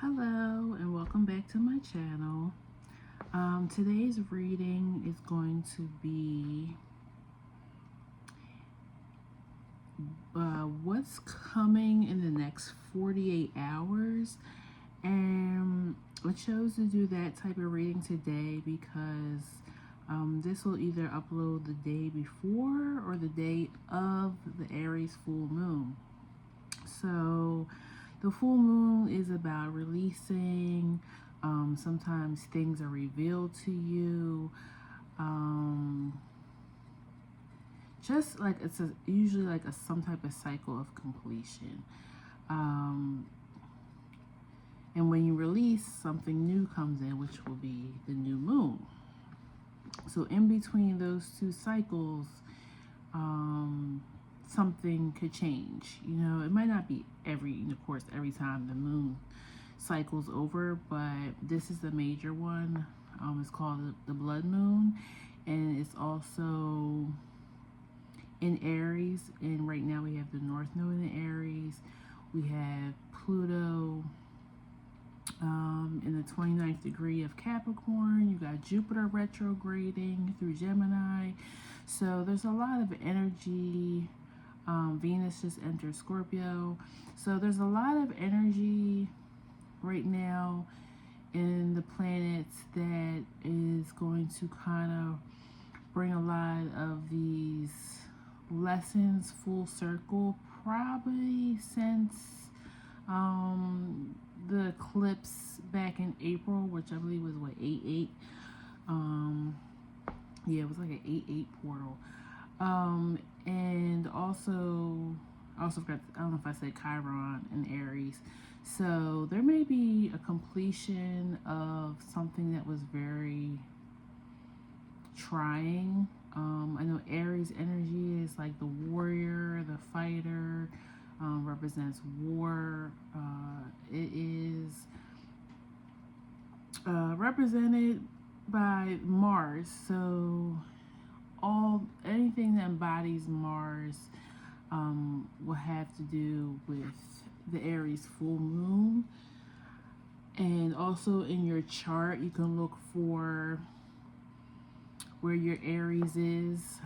Hello and welcome back to my channel. Today's reading is going to be what's coming in the next 48 hours. And I chose to do that type of reading today because this will either upload the day before or the day of the Aries full moon. So the full moon is about releasing. Sometimes things are revealed to you. Just like it's usually like some type of cycle of completion. And when you release, something new comes in, which will be the new moon. So in between those two cycles, something could change. It might not be every time the moon cycles over, but this is the major one. It's called the blood moon, and it's also in Aries. And right now we have the North Node in Aries. We have Pluto in the 29th degree of Capricorn. You got Jupiter retrograding through Gemini. So there's a lot of energy. Venus just entered Scorpio. So there's a lot of energy right now in the planets that is going to kind of bring a lot of these lessons full circle, probably since the eclipse back in April, which I believe was 8/8. Yeah, it was like an 8/8 portal. And also forgot, I don't know if I said Chiron in Aries. So there may be a completion of something that was very trying. I know Aries energy is like the warrior, the fighter, represents war. It is represented by Mars. So anything that embodies Mars will have to do with the Aries full moon. And also in your chart, you can look for where your Aries is.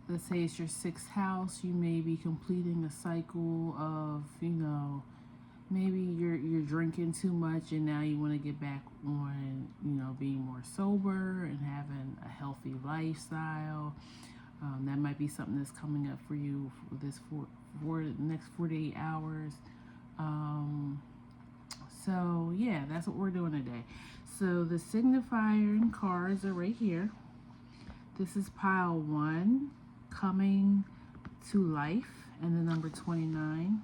Let's say it's your 6th house. You may be completing a cycle of, maybe you're drinking too much and now you want to get back on, being more sober and having a healthy lifestyle. That might be something that's coming up for you for the next 48 hours. So yeah, that's what we're doing today. So the signifier cards are right here. This is pile 1, coming to life, and the number 29.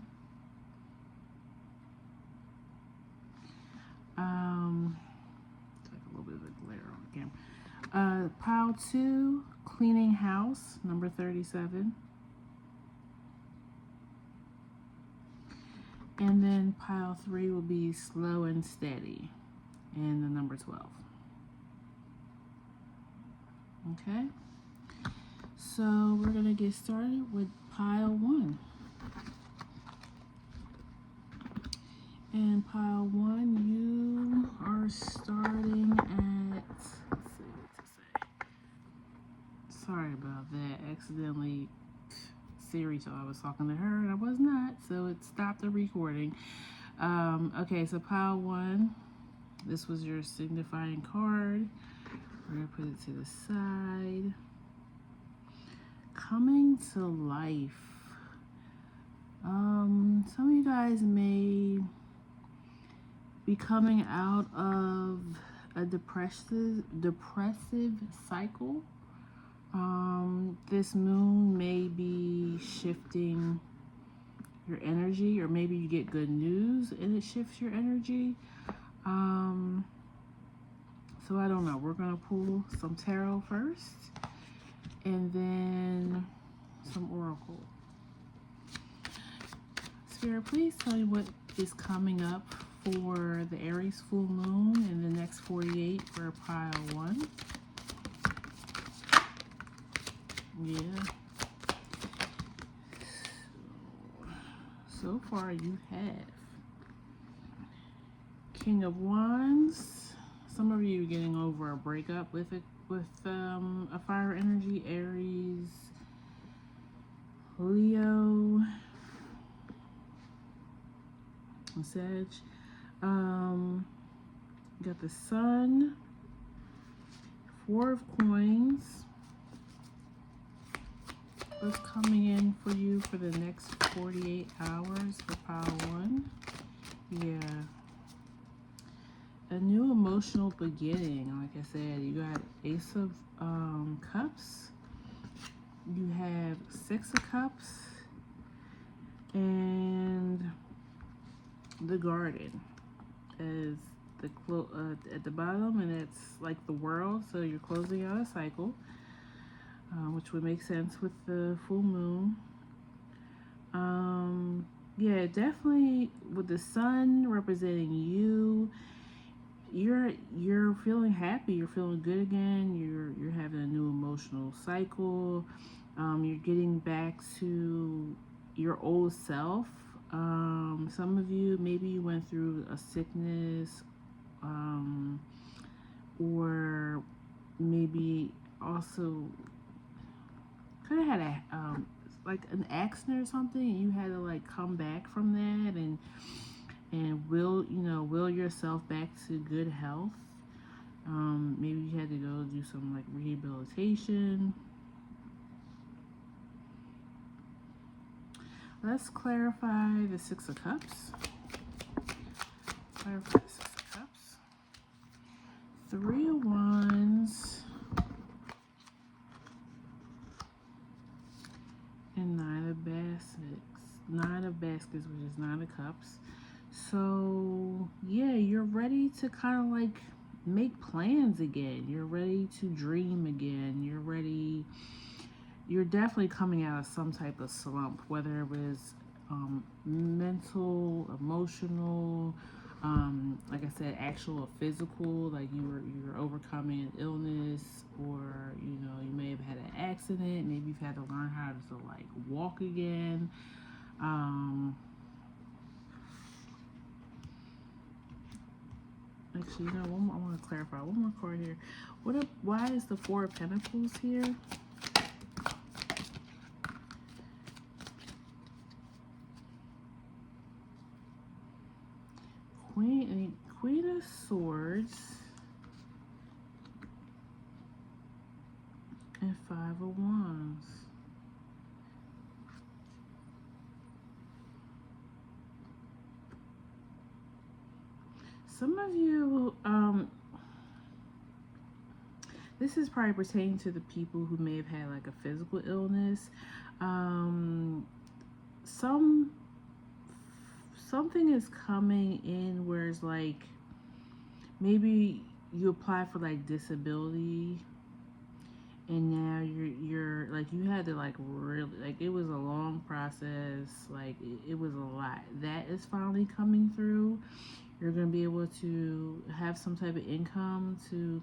It's like a little bit of a glare on the camera. Pile 2, cleaning house, number 37. And then pile 3 will be slow and steady, and the number 12. Okay, so we're gonna get started with pile 1. And pile 1, you are starting at, let's see what to say. Sorry about that. Accidentally, Siri thought I was talking to her and I was not, so it stopped the recording. Okay, so pile 1, this was your signifying card. We're gonna put it to the side. Coming to life. Some of you guys may be coming out of a depressive cycle. This moon may be shifting your energy, or maybe you get good news and it shifts your energy. So I don't know. We're gonna pull some tarot first, and then some oracle. Spirit, please tell me what is coming up for the Aries full moon in the next 48 for pile 1. Yeah. So far you have King of Wands. Some of you are getting over a breakup with a fire energy. Aries, Leo, Sag. You got the Sun, Four of Coins. What's coming in for you for the next 48 hours for pile 1? Yeah. A new emotional beginning. Like I said, you got Ace of Cups. You have Six of Cups. And the Garden is the at the bottom, and it's like the world. So you're closing out a cycle, which would make sense with the full moon. Yeah, definitely with the Sun representing you. You're feeling happy, you're feeling good again, you're having a new emotional cycle, you're getting back to your old self. Some of you, maybe you went through a sickness, or maybe also could have had a like an accident or something, and you had to like come back from that and will yourself back to good health. Maybe you had to go do some like rehabilitation. Let's clarify the Six of Cups. Clarify the Six of Cups. Three of Wands. And Nine of Baskets. Nine of Baskets, which is Nine of Cups. So yeah, you're ready to kind of like make plans again. You're ready to dream again. You're definitely coming out of some type of slump, whether it was mental, emotional, like I said, actual or physical, like you were overcoming an illness, or you may have had an accident. Maybe you've had to learn how to like walk again. Actually, I want to clarify one more card here. Why is the Four of Pentacles here? Queen of Swords and Five of Wands. Some of you, this is probably pertaining to the people who may have had like a physical illness. Something is coming in where it's like maybe you apply for like disability, and now you're like, you had to like really, like, it was a long process, like it was a lot that is finally coming through. You're going to be able to have some type of income to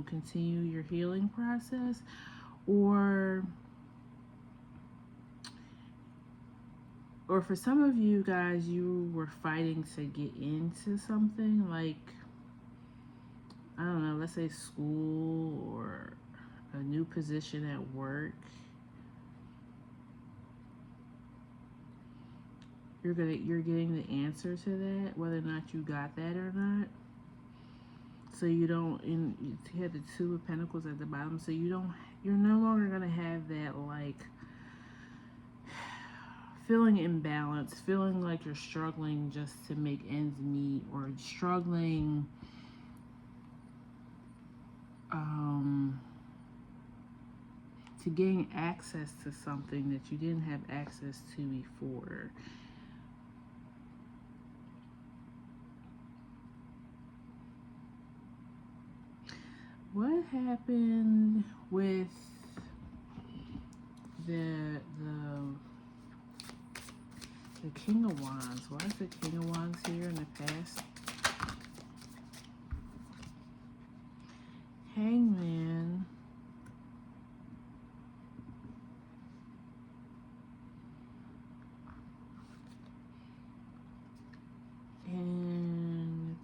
continue your healing process, or for some of you guys, you were fighting to get into something like, I don't know, let's say school or a new position at work. You're getting the answer to that, whether or not you got that or not. So you don't, you had the Two of Pentacles at the bottom, so you're no longer gonna have that like feeling imbalanced, feeling like you're struggling just to make ends meet, or struggling to gain access to something that you didn't have access to before. What happened with the King of Wands? Why is the King of Wands here in the past? Hangman. And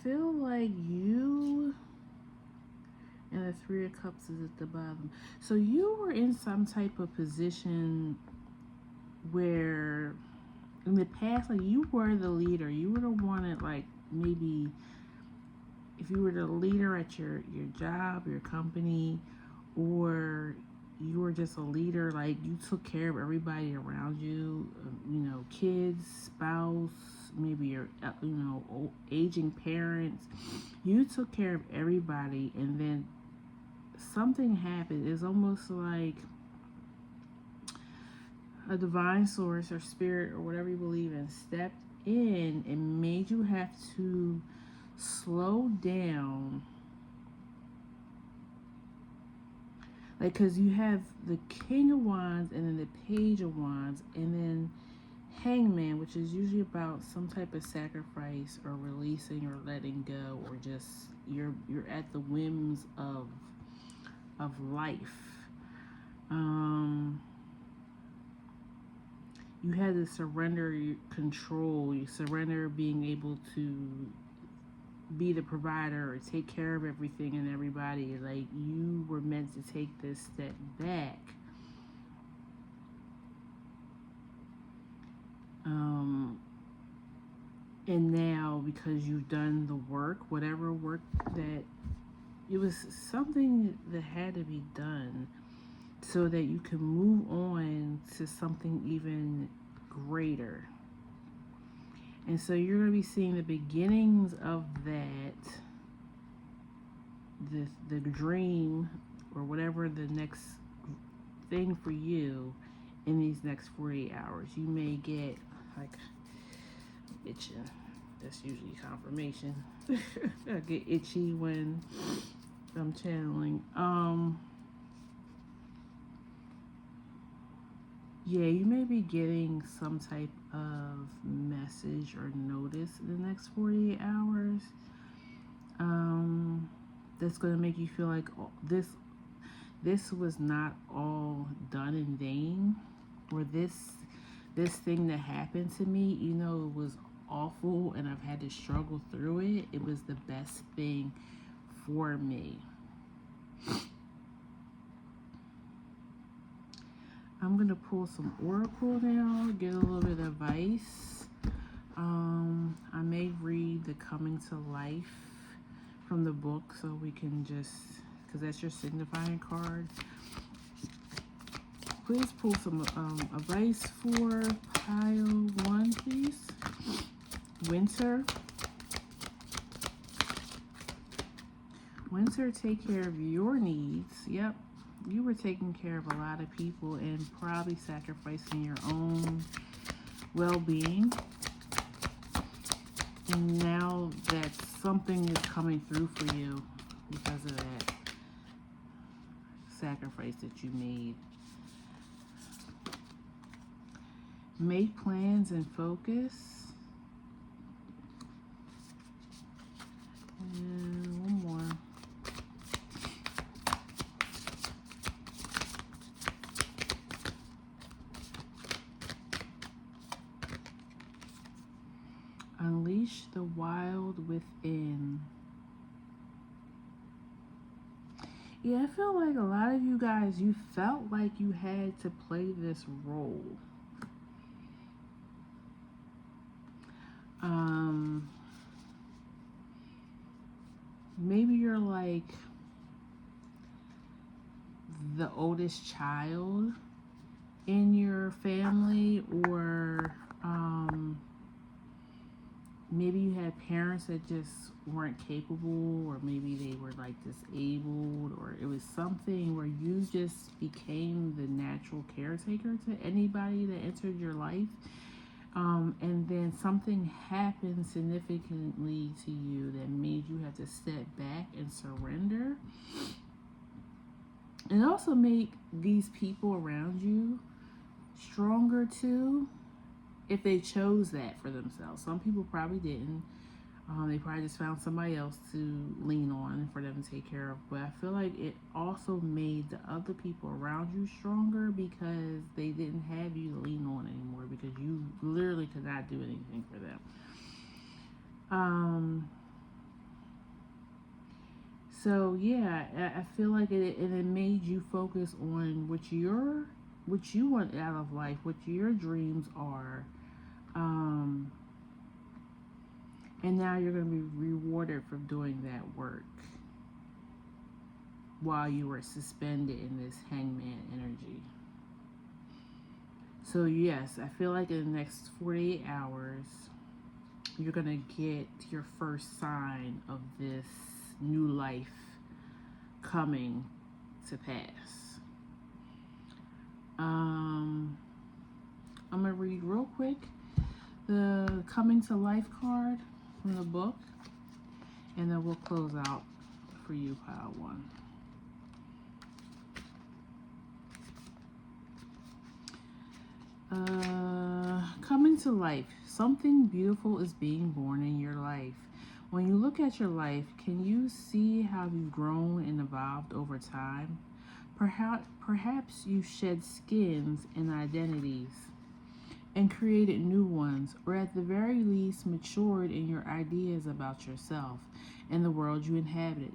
feel like you, and the Three of Cups is at the bottom. So you were in some type of position where in the past, like, you were the leader. You were the one that, like, maybe if you were the leader at your job, your company, or you were just a leader, like, you took care of everybody around you, you know, kids, spouse, maybe your, you know, aging parents. You took care of everybody, and then something happened. It's almost like a divine source or spirit or whatever you believe in stepped in and made you have to slow down. Like, because you have the King of Wands and then the Page of Wands and then Hangman, which is usually about some type of sacrifice or releasing or letting go, or just you're at the whims of life. You had to surrender your control. You surrender being able to be the provider or take care of everything and everybody. Like, you were meant to take this step back. And now, because you've done the work, whatever work that, it was something that had to be done so that you can move on to something even greater. And so you're going to be seeing the beginnings of that, the dream or whatever the next thing for you in these next 48 hours. You may get like itching. That's usually confirmation. I get itchy when I'm channeling. Yeah, you may be getting some type of message or notice in the next 48 hours. That's going to make you feel like this was not all done in vain, or this thing that happened to me, you know, it was awful and I've had to struggle through it. It was the best thing for me. I'm going to pull some oracle now, get a little bit of advice. I may read the Coming to Life from the book, so we can just, because that's your signifying card. Please pull some advice for pile 1, please. Winter. Winter, take care of your needs. Yep. You were taking care of a lot of people and probably sacrificing your own well-being. And now that something is coming through for you because of that sacrifice that you made. Make plans and focus. And one more. Unleash the wild within. Yeah, I feel like a lot of you guys, you felt like you had to play this role. Maybe you're like the oldest child in your family, or maybe you had parents that just weren't capable, or maybe they were like disabled, or it was something where you just became the natural caretaker to anybody that entered your life. And then something happened significantly to you that made you have to step back and surrender. And also make these people around you stronger too, if they chose that for themselves. Some people probably didn't. They probably just found somebody else to lean on for them to take care of. But I feel like it also made the other people around you stronger because they didn't have you to lean on anymore, because you literally could not do anything for them. So yeah, I feel like it made you focus on what you want out of life, what your dreams are, um, and now you're going to be rewarded for doing that work while you were suspended in this hangman energy. So yes, I feel like in the next 48 hours, you're going to get your first sign of this new life coming to pass. I'm going to read real quick the coming to life card from the book, and then we'll close out for you, pile one. Coming to life. Something beautiful is being born in your life. When you look at your life, can you see how you've grown and evolved over time? Perhaps you shed skins and identities and created new ones, or at the very least matured in your ideas about yourself and the world you inhabit.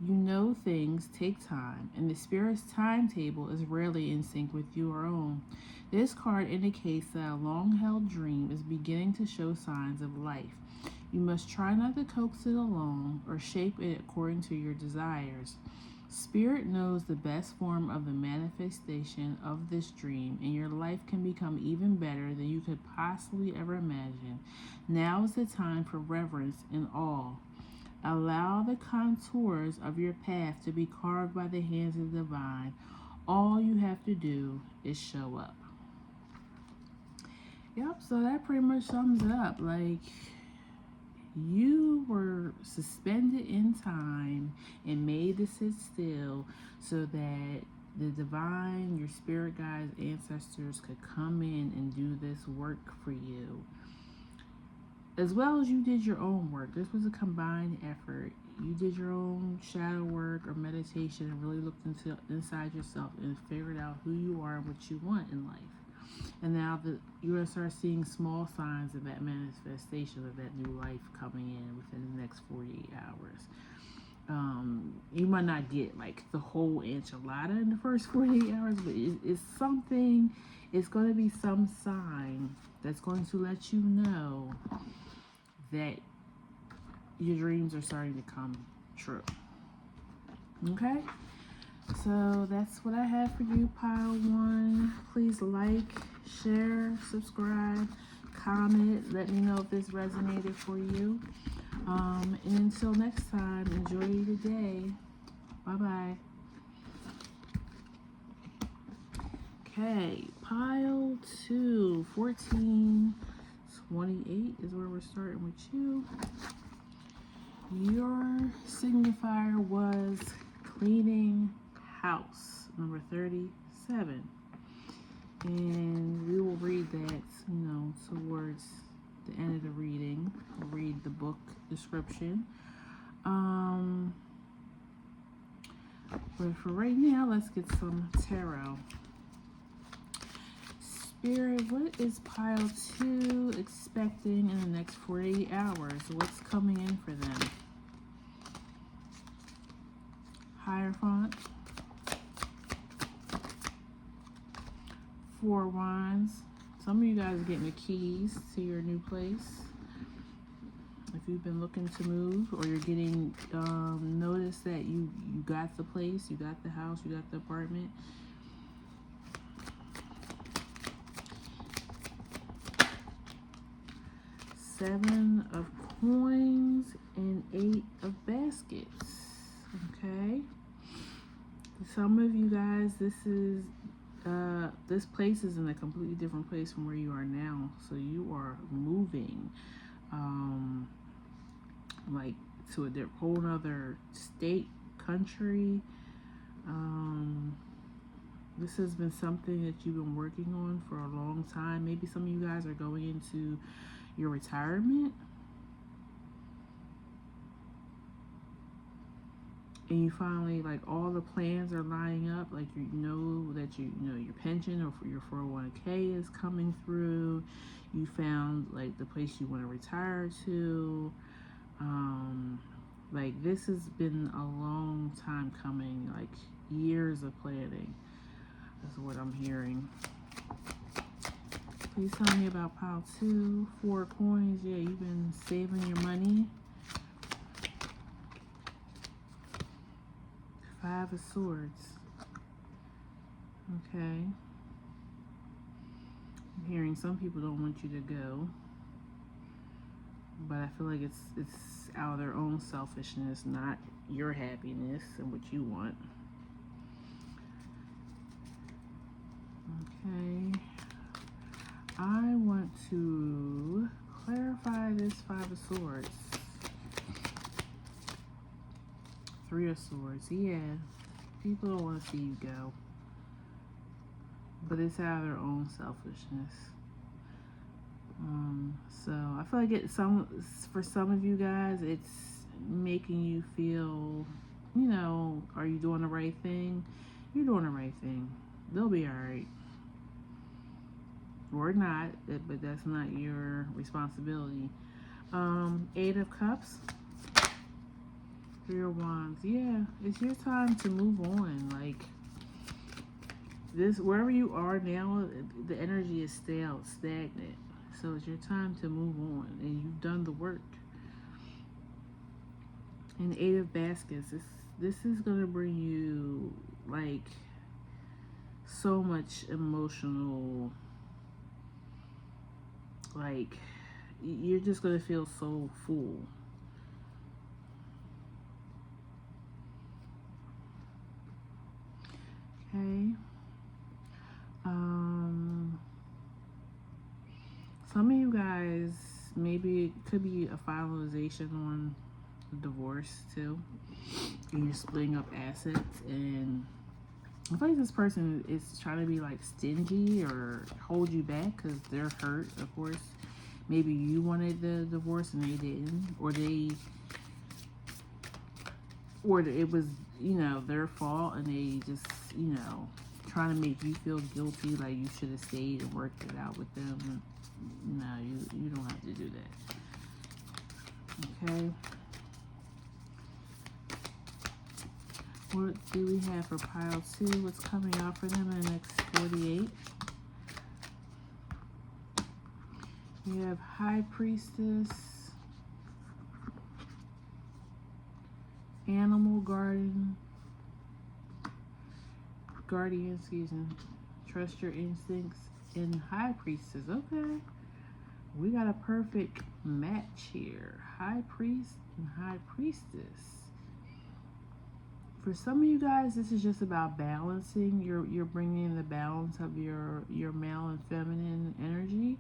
You know things take time, and the spirit's timetable is rarely in sync with your own. This card indicates that a long-held dream is beginning to show signs of life. You must try not to coax it along or shape it according to your desires. Spirit knows the best form of the manifestation of this dream, and your life can become even better than you could possibly ever imagine. Now is the time for reverence and awe. Allow the contours of your path to be carved by the hands of the divine. All you have to do is show up. Yep, so that pretty much sums it up. Like, you were suspended in time and made to sit still so that the divine, your spirit guides, ancestors could come in and do this work for you. As well as you did your own work. This was a combined effort. You did your own shadow work or meditation and really looked inside yourself and figured out who you are and what you want in life. And now that you're going to start seeing small signs of that manifestation of that new life coming in within the next 48 hours. You might not get like the whole enchilada in the first 48 hours, but it's something, it's going to be some sign that's going to let you know that your dreams are starting to come true. Okay? So that's what I have for you, pile one. Please like, share, subscribe, comment. Let me know if this resonated for you. And until next time, enjoy your day. Bye-bye. Okay, pile two, 1428 is where we're starting with you. Your signifier was cleaning house, number 37. And we will read that, towards the end of the reading. We'll read the book description. But for right now, let's get some tarot. Spirit, what is pile two expecting in the next 48 hours? What's coming in for them? Hierophant. 4 Wands. Some of you guys are getting the keys to your new place. If you've been looking to move, or you're getting notice that you got the place, you got the house, you got the apartment. Seven of coins and 8 of baskets. Okay. Some of you guys, this place is in a completely different place from where you are now. So you are moving, like to a whole other state, country. This has been something that you've been working on for a long time. Maybe some of you guys are going into your retirement, and you finally, like, all the plans are lining up. Like, you know that your pension or for your 401k is coming through. You found like the place you want to retire to. Like, this has been a long time coming, like years of planning. That's what I'm hearing. Please tell me about pile 2, 4 coins. Yeah, you've been saving your money. 5 of swords. Okay. I'm hearing some people don't want you to go, but I feel like it's out of their own selfishness, not your happiness and what you want. Okay. I want to clarify this 5 of swords. 3 of swords. Yeah. People don't want to see you go, but it's out of their own selfishness. So I feel like for some of you guys, it's making you feel, are you doing the right thing? You're doing the right thing. They'll be all right. Or not, but that's not your responsibility. 8 of Cups. 3 of Wands. Yeah, it's your time to move on. Like, this, wherever you are now, the energy is stale, stagnant. So it's your time to move on, and you've done the work. And 8 of Baskets. This is gonna bring you like so much emotional. Like, you're just gonna feel so full. Okay. Some of you guys, maybe it could be a finalization on a divorce too. And you're splitting up assets, and I feel like this person is trying to be like stingy or hold you back because they're hurt, of course. Maybe you wanted the divorce and they didn't, or it was, their fault, and they just, trying to make you feel guilty, like you should have stayed and worked it out with them. No, you don't have to do that. Okay. What do we have for pile 2? What's coming out for them in the next 48? We have High Priestess, Animal Guardian, excuse me, Trust Your Instincts, and High Priestess. Okay, we got a perfect match here. High Priest and High Priestess. For some of you guys, this is just about balancing. You're bringing in the balance of your male and feminine energy.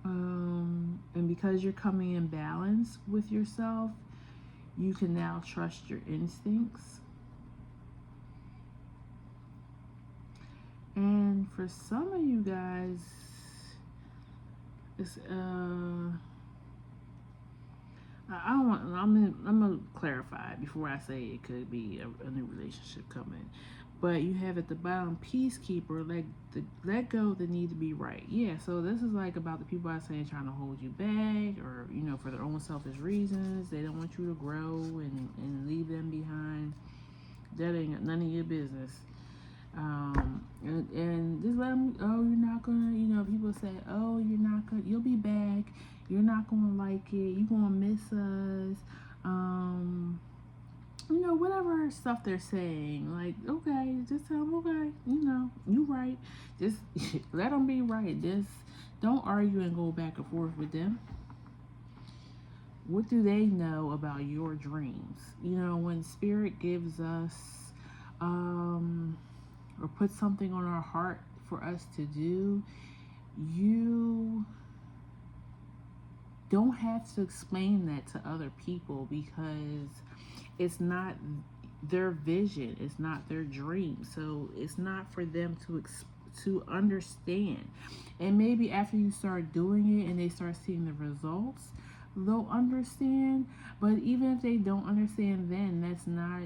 And because you're coming in balance with yourself, you can now trust your instincts. And for some of you guys, it's I'm gonna clarify before I say it could be a new relationship coming. But you have at the bottom, peacekeeper, let go the need to be right. Yeah, so this is like about the people I say trying to hold you back, or for their own selfish reasons. They don't want you to grow and leave them behind. That ain't none of your business. And just let them, oh, you're not gonna, people say, oh, you'll be back, you're not gonna like it, you're gonna miss us, whatever stuff they're saying. Like, okay, just tell them, okay, you right, just let them be right. Just don't argue and go back and forth with them. What do they know about your dreams? When spirit gives us or put something on our heart for us to do, you don't have to explain that to other people, because it's not their vision, it's not their dream, so it's not for them to understand. And maybe after you start doing it and they start seeing the results, they'll understand. But even if they don't understand, then that's not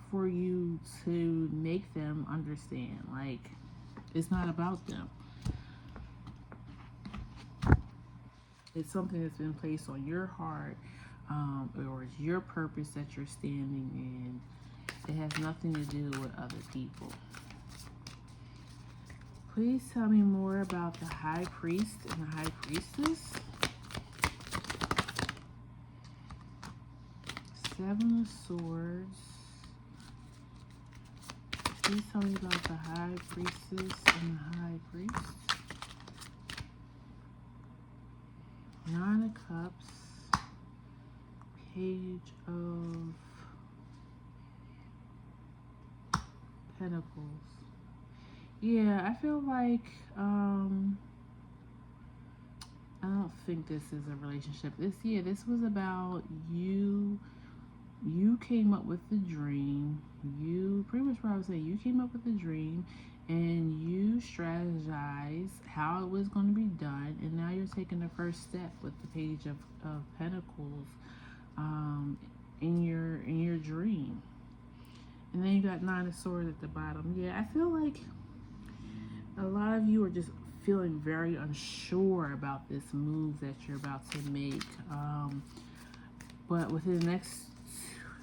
for you to make them understand. Like, it's not about them. It's something that's been placed on your heart or it's your purpose that you're standing in. It has nothing to do with other people. Please tell me more about the High Priest and the High Priestess. Seven of Swords. Please tell me about the High Priestess and the High Priest. Nine of Cups. Page of Pentacles. Yeah, I feel like I don't think this is a relationship. This was about you. You came up with the dream. You pretty much what I was saying. You came up with the dream, and you strategized how it was going to be done, and now you're taking the first step with the Page of Pentacles in your dream. And then you got Nine of Swords at the bottom. Yeah, I feel like a lot of you are just feeling very unsure about this move that you're about to make. But within the next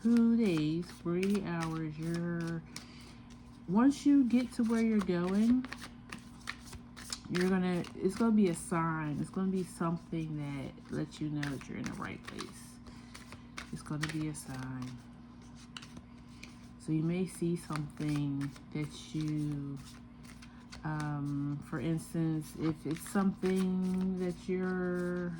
2 days, 48 hours, once you get to where you're going, it's gonna be a sign. It's gonna be something that lets you know that you're in the right place. It's gonna be a sign. So you may see something that you, for instance, if it's something that your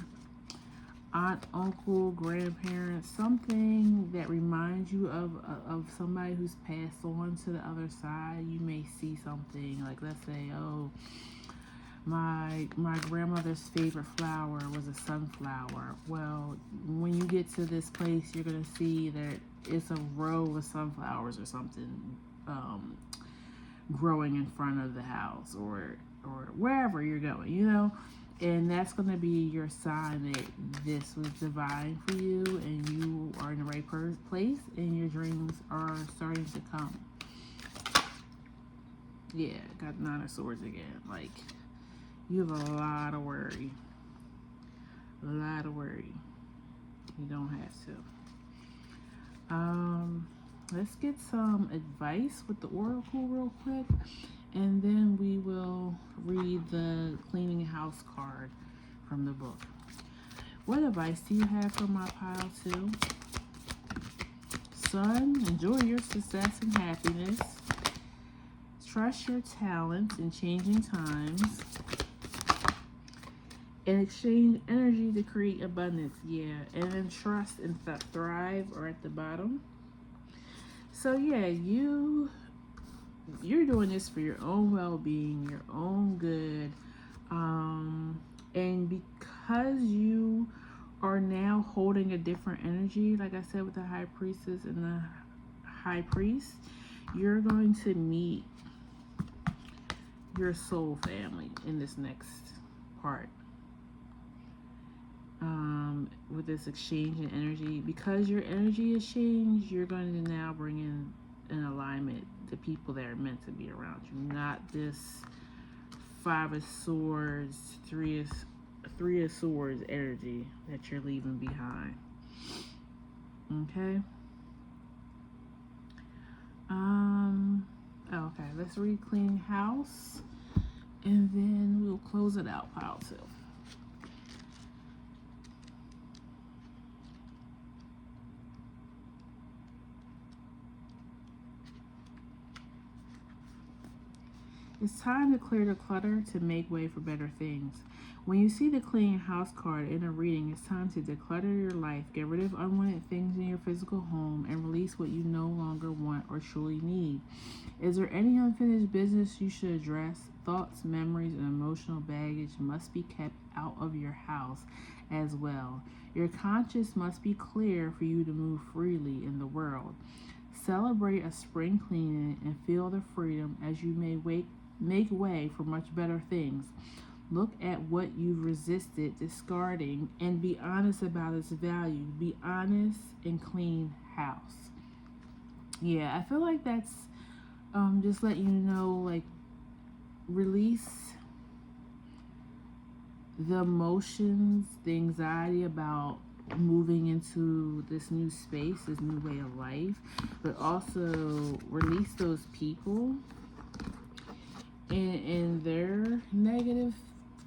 aunt, uncle, grandparents, something that reminds you of somebody who's passed on to the other side, you may see something like, let's say, oh, my grandmother's favorite flower was a sunflower. Well, when you get to this place, you're gonna see that it's a row of sunflowers or something growing in front of the house or wherever you're going, you know. And that's going to be your sign that this was divine for you, and you are in the right place, and your dreams are starting to come. Yeah, got Nine of Swords again. Like, you have a lot of worry. A lot of worry. You don't have to. Let's get some advice with the Oracle real quick, and then we will read the cleaning house card from the book. What advice do you have for my pile 2? Sun, enjoy your success and happiness. Trust your talents in changing times. And exchange energy to create abundance. Yeah, and then trust and thrive are at the bottom. So yeah, you're doing this for your own well-being, your own good, and because you are now holding a different energy, like I said with the High Priestess and the High Priest, you're going to meet your soul family in this next part. With this exchange in energy, because your energy has changed, you're going to now bring in an alignment the people that are meant to be around you, not this Five of Swords, Three of Swords energy that you're leaving behind. Okay. Okay, let's read Clean House, and then we'll close it out, pile 2. It's time to clear the clutter to make way for better things. When you see the clean house card in a reading, it's time to declutter your life, get rid of unwanted things in your physical home, and release what you no longer want or truly need. Is there any unfinished business you should address? Thoughts, memories, and emotional baggage must be kept out of your house as well. Your conscience must be clear for you to move freely in the world. Celebrate a spring cleaning and feel the freedom as you may make way for much better things. Look at what you've resisted discarding and be honest about its value. Be honest and clean house. Yeah, I feel like that's just let you know, like, release the emotions, the anxiety about moving into this new space, this new way of life, but also release those people and their negative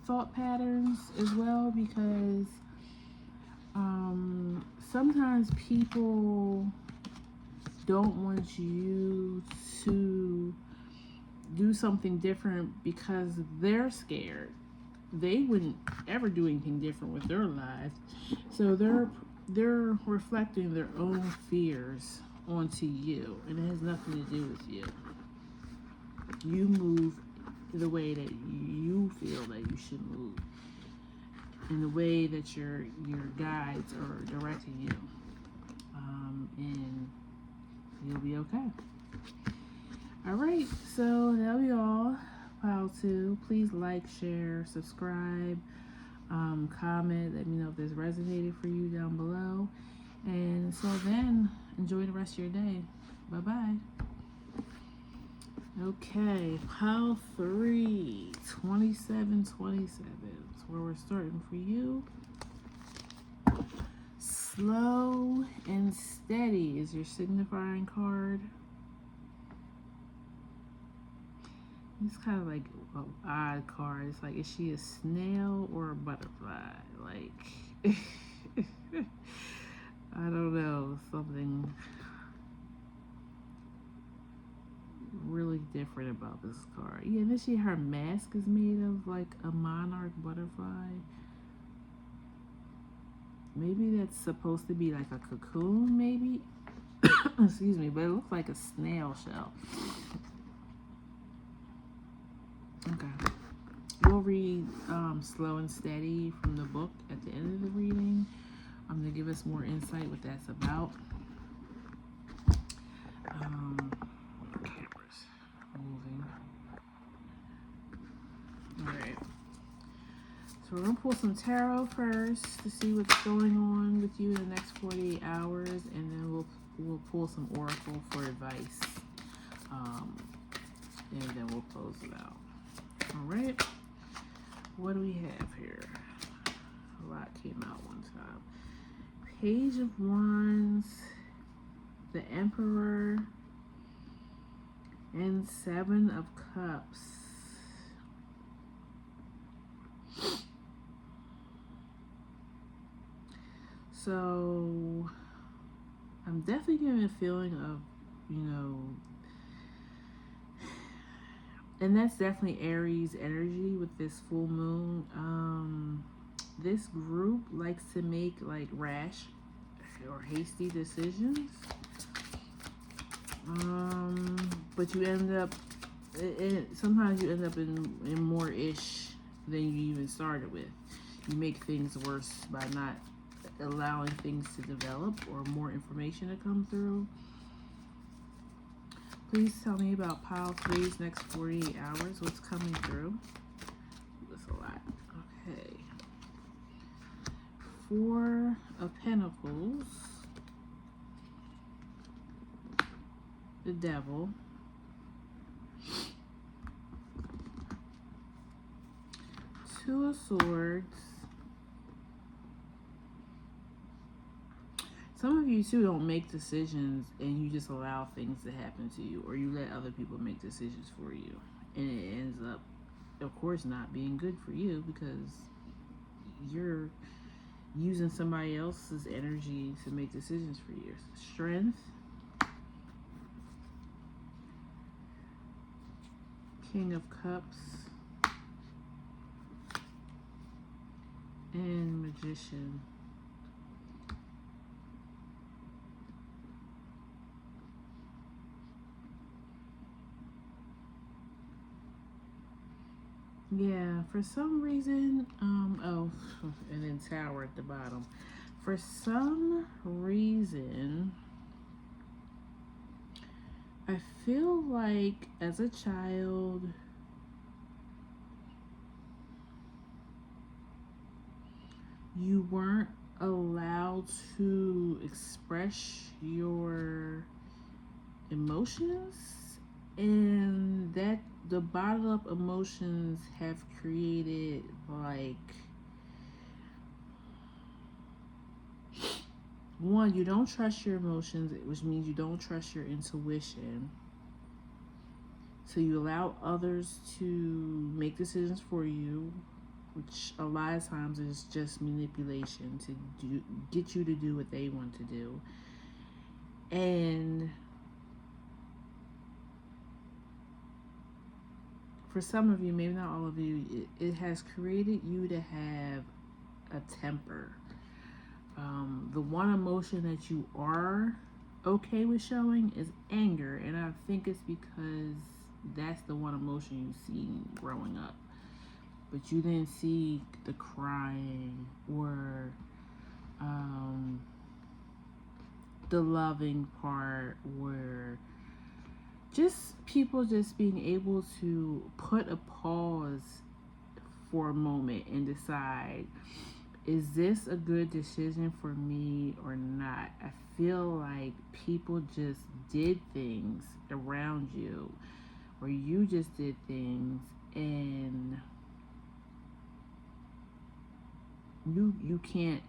thought patterns as well, because sometimes people don't want you to do something different because they're scared. They wouldn't ever do anything different with their lives, so they're reflecting their own fears onto you, and it has nothing to do with you. You move the way that you feel that you should move, in the way that your guides are directing you, and you'll be okay. All right, so that'll be all. Pile 2. Please like, share, subscribe, comment. Let me know if this resonated for you down below. And so then, enjoy the rest of your day. Bye-bye. Okay, pile 3, 2727. That's where we're starting for you. Slow and steady is your signifying card. It's kind of like an odd card. It's like, is she a snail or a butterfly? Like, I don't know, something really different about this card. Yeah, and then her mask is made of like a monarch butterfly. Maybe that's supposed to be like a cocoon, maybe. Excuse me, but it looks like a snail shell. Okay. We'll read Slow and Steady from the book at the end of the reading. I'm going to give us more insight what that's about. Cameras moving. Alright. So we're going to pull some tarot first to see what's going on with you in the next 48 hours, and then we'll pull some oracle for advice. And then we'll close it out. Alright. What do we have here? A lot came out one time. Page of Wands, the Emperor, and 7 of Cups. So I'm definitely getting a feeling of, and that's definitely Aries energy with this full moon. This group likes to make like rash or hasty decisions. But you end up, sometimes you end up in more ish than you even started with. You make things worse by not allowing things to develop or more information to come through. Please tell me about pile 3's next 48 hours. What's coming through? That's a lot. Okay. 4 of Pentacles. The Devil. 2 of Swords. Some of you too don't make decisions and you just allow things to happen to you, or you let other people make decisions for you, and it ends up, of course, not being good for you because you're using somebody else's energy to make decisions for you. Strength. King of Cups. And Magician. Yeah, for some reason, oh, and then Tower at the bottom. For some reason, I feel like as a child, you weren't allowed to express your emotions, and that the bottled up emotions have created like one, you don't trust your emotions, which means you don't trust your intuition. So you allow others to make decisions for you, which a lot of times is just manipulation to get you to do what they want to do. And for some of you, maybe not all of you, it has created you to have a temper. The one emotion that you are okay with showing is anger, and I think it's because that's the one emotion you see growing up. But you didn't see the crying or the loving part, or just people just being able to put a pause for a moment and decide, is this a good decision for me or not? I feel like people just did things around you, or you just did things, and you can't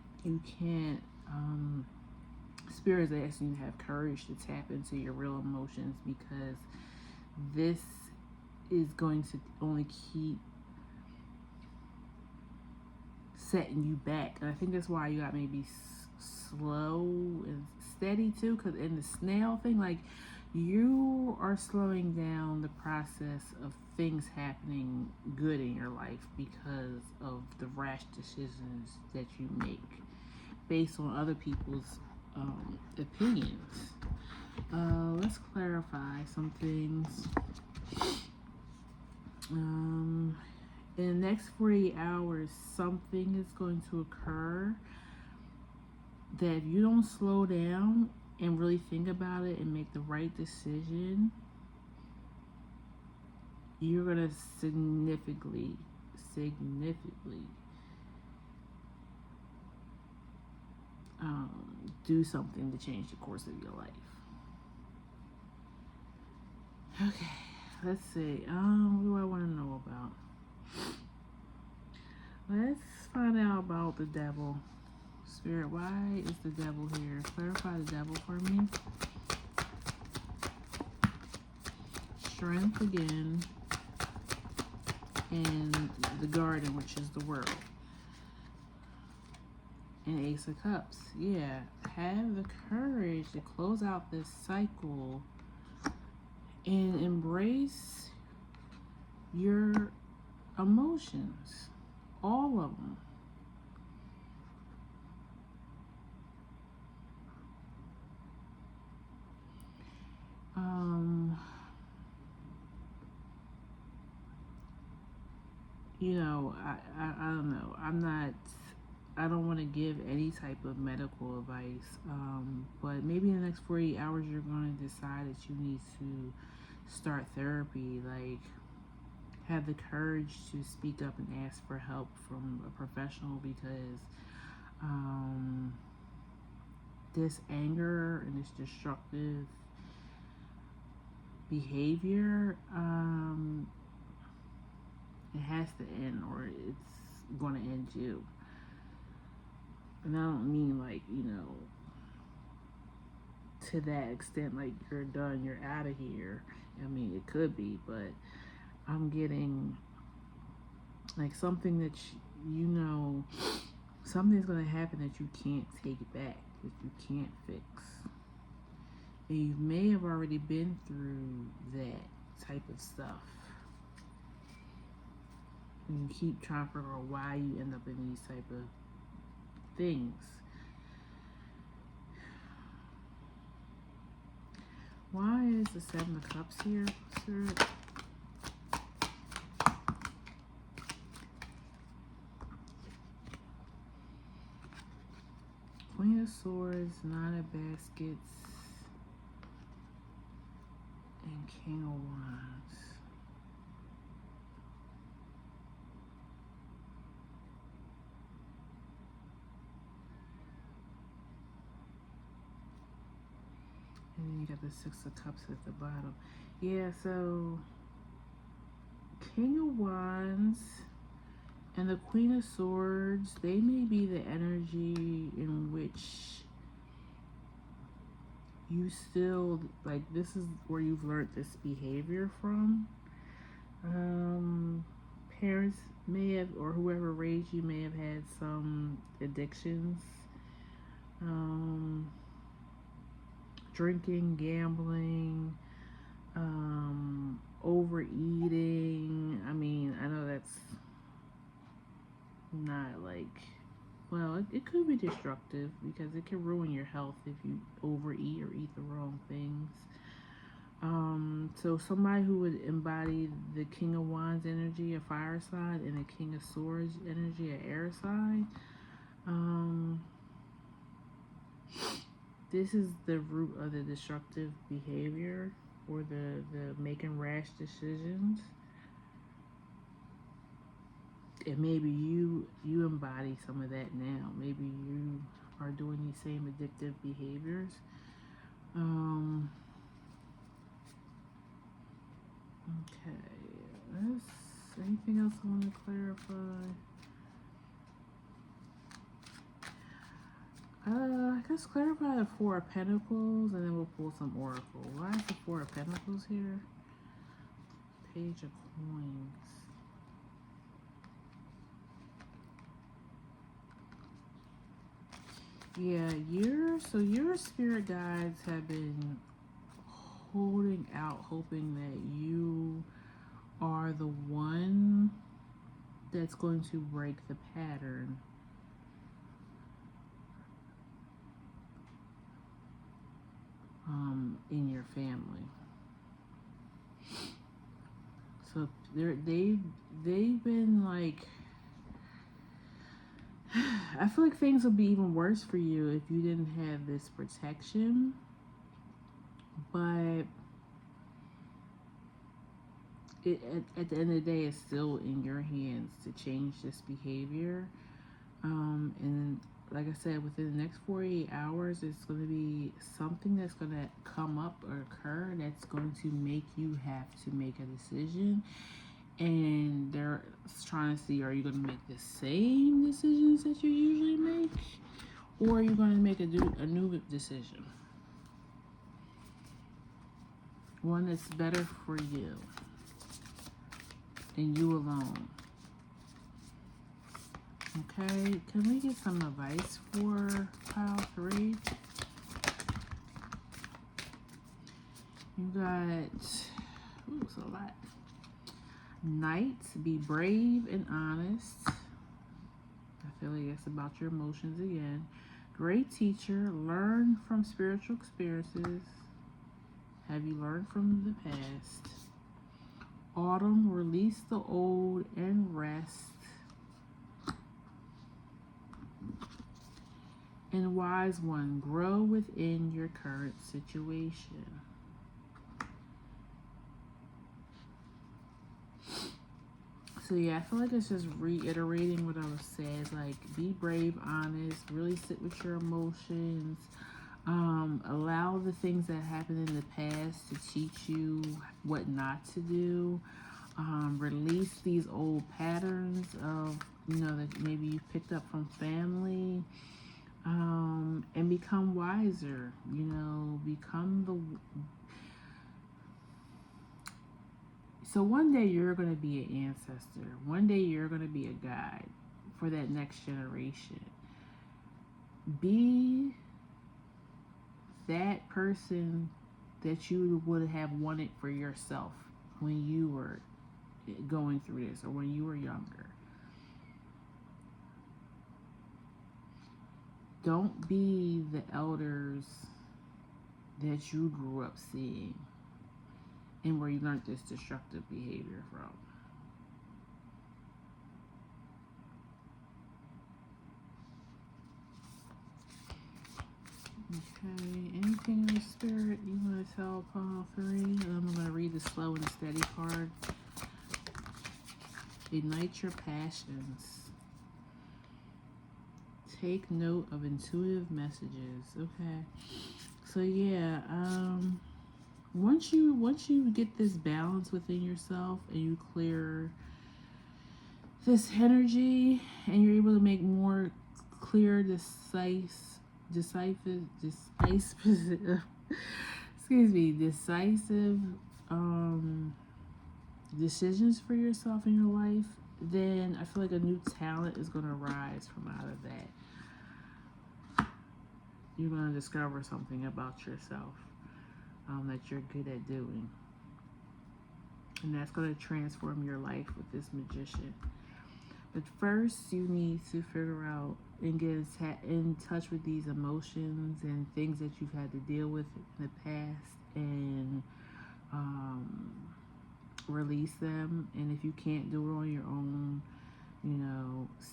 spirits are asking you to have courage to tap into your real emotions, because this is going to only keep setting you back. And I think that's why you got maybe slow and steady too, because in the snail thing, like, you are slowing down the process of things happening good in your life because of the rash decisions that you make based on other people's opinions. Let's clarify some things. In the next 48 hours, something is going to occur that if you don't slow down and really think about it and make the right decision, you're going to significantly do something to change the course of your life. Okay, let's see. What do I want to know about? Let's find out about the devil. Spirit, why is the devil here? Clarify the devil for me. Strength again. And the garden, which is the world. And Ace of Cups. Yeah, have the courage to close out this cycle and embrace your emotions, all of them. You know, I don't know. I don't want to give any type of medical advice, but maybe in the next 48 hours you're going to decide that you need to start therapy. Like, have the courage to speak up and ask for help from a professional, because this anger and this destructive behavior, it has to end, or it's going to end you. And I don't mean like, to that extent, like you're done, you're out of here. I mean, it could be, but I'm getting like something that something's going to happen that you can't take back, that you can't fix. And you may have already been through that type of stuff. And you keep trying to figure out why you end up in these type of things. Why is the Seven of Cups here, sir? Queen of Swords, Nine of Baskets, and King of Wands. And then you got the Six of Cups at the bottom. Yeah, so King of Wands and the Queen of Swords, they may be the energy in which you still, like, this is where you've learned this behavior from. Parents may have, or whoever raised you may have had some addictions. Drinking, gambling, overeating. I mean, I know that's not like, well, it could be destructive because it can ruin your health if you overeat or eat the wrong things. So somebody who would embody the King of Wands energy, a fire sign, and the King of Swords energy, an air sign. This is the root of the destructive behavior, or the making rash decisions. And maybe you embody some of that now. Maybe you are doing these same addictive behaviors. Okay, anything else I want to clarify? I guess clarify the Four of Pentacles, and then we'll pull some Oracle. Why is the Four of Pentacles here? Page of Coins. Yeah, your spirit guides have been holding out, hoping that you are the one that's going to break the pattern. In your family. So they've been like, I feel like things would be even worse for you if you didn't have this protection. But at the end of the day, it's still in your hands to change this behavior. And like I said, within the next 48 hours, it's going to be something that's going to come up or occur that's going to make you have to make a decision. And they're trying to see, are you going to make the same decisions that you usually make? Or are you going to make a new decision? One that's better for you and you alone. Okay, can we get some advice for pile 3? You got, it's a lot. Knight, be brave and honest. I feel like that's about your emotions again. Great teacher, learn from spiritual experiences. Have you learned from the past? Autumn, release the old and rest. And wise one, grow within your current situation. So yeah, I feel like it's just reiterating what I was saying. Like, be brave, honest, really sit with your emotions. Allow the things that happened in the past to teach you what not to do. Release these old patterns of, that maybe you picked up from family. And become wiser, so one day you're going to be an ancestor. One day you're going to be a guide for that next generation. Be that person that you would have wanted for yourself when you were going through this or when you were younger. Don't be the elders that you grew up seeing and where you learned this destructive behavior from. Okay, anything in the spirit you want to tell Paul 3? I'm going to read the slow and steady card. Ignite your passions. Take note of intuitive messages. Okay. So yeah, once you get this balance within yourself and you clear this energy and you're able to make more clear, decisive excuse me, decisive decisions for yourself in your life, then I feel like a new talent is going to rise from out of that. You're going to discover something about yourself that you're good at doing. And that's going to transform your life with this magician. But first, you need to figure out and get in touch with these emotions and things that you've had to deal with in the past, and release them. And if you can't do it on your own,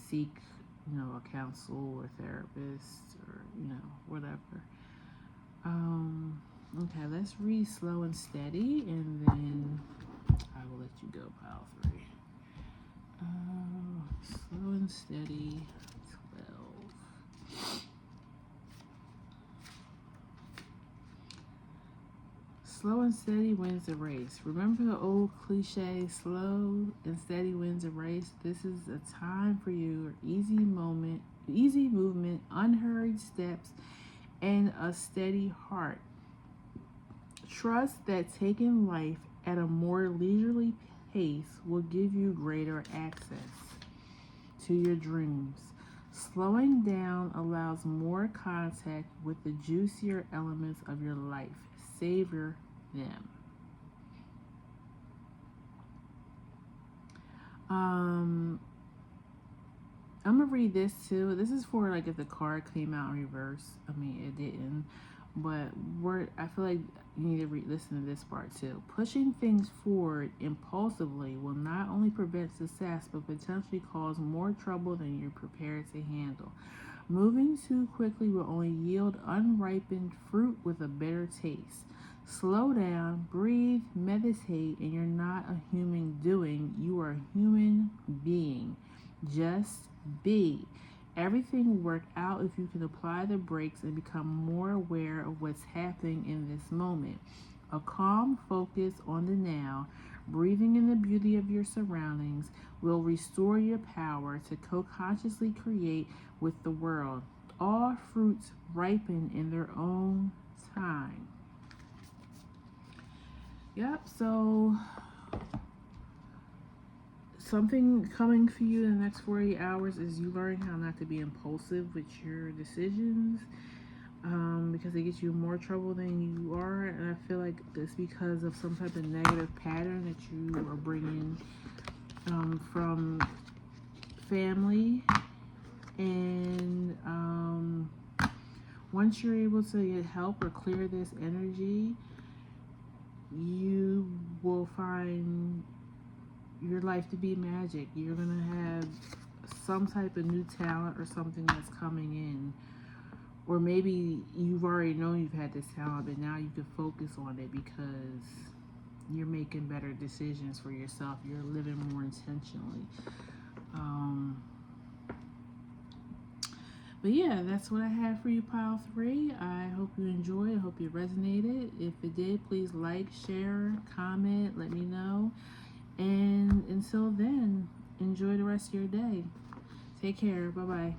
seek, a counsel or therapist, or, whatever. Okay, let's read Slow and Steady, and then I will let you go, pile 3. Slow and Steady, 12. Slow and steady wins the race. Remember the old cliche, slow and steady wins the race? This is a time for you, easy movement, unhurried steps, and a steady heart. Trust that taking life at a more leisurely pace will give you greater access to your dreams. Slowing down allows more contact with the juicier elements of your life. Savor them. I'm gonna read this too. This is for like if the card came out in reverse. I mean, it didn't, but I feel like you need to listen to this part too. Pushing things forward impulsively will not only prevent success, but potentially cause more trouble than you're prepared to handle. Moving too quickly will only yield unripened fruit with a bitter taste. Slow down, breathe, meditate, and you're not a human doing. You are a human being. Just be. Everything will work out if you can apply the brakes and become more aware of what's happening in this moment. A calm focus on the now, breathing in the beauty of your surroundings, will restore your power to co-consciously create with the world. All fruits ripen in their own time. Yep, so something coming for you in the next 48 hours is you learning how not to be impulsive with your decisions, because they get you more trouble than you are. And I feel like it's because of some type of negative pattern that you are bringing from family. And once you're able to get help or clear this energy, you will find your life to be magic. You're gonna have some type of new talent or something that's coming in, or maybe you've already known you've had this talent, but now you can focus on it because you're making better decisions for yourself. You're living more intentionally. But yeah, that's what I have for you, pile 3. I hope you enjoyed. I hope you resonated. If it did, please like, share, comment, let me know. And until then, enjoy the rest of your day. Take care. Bye-bye.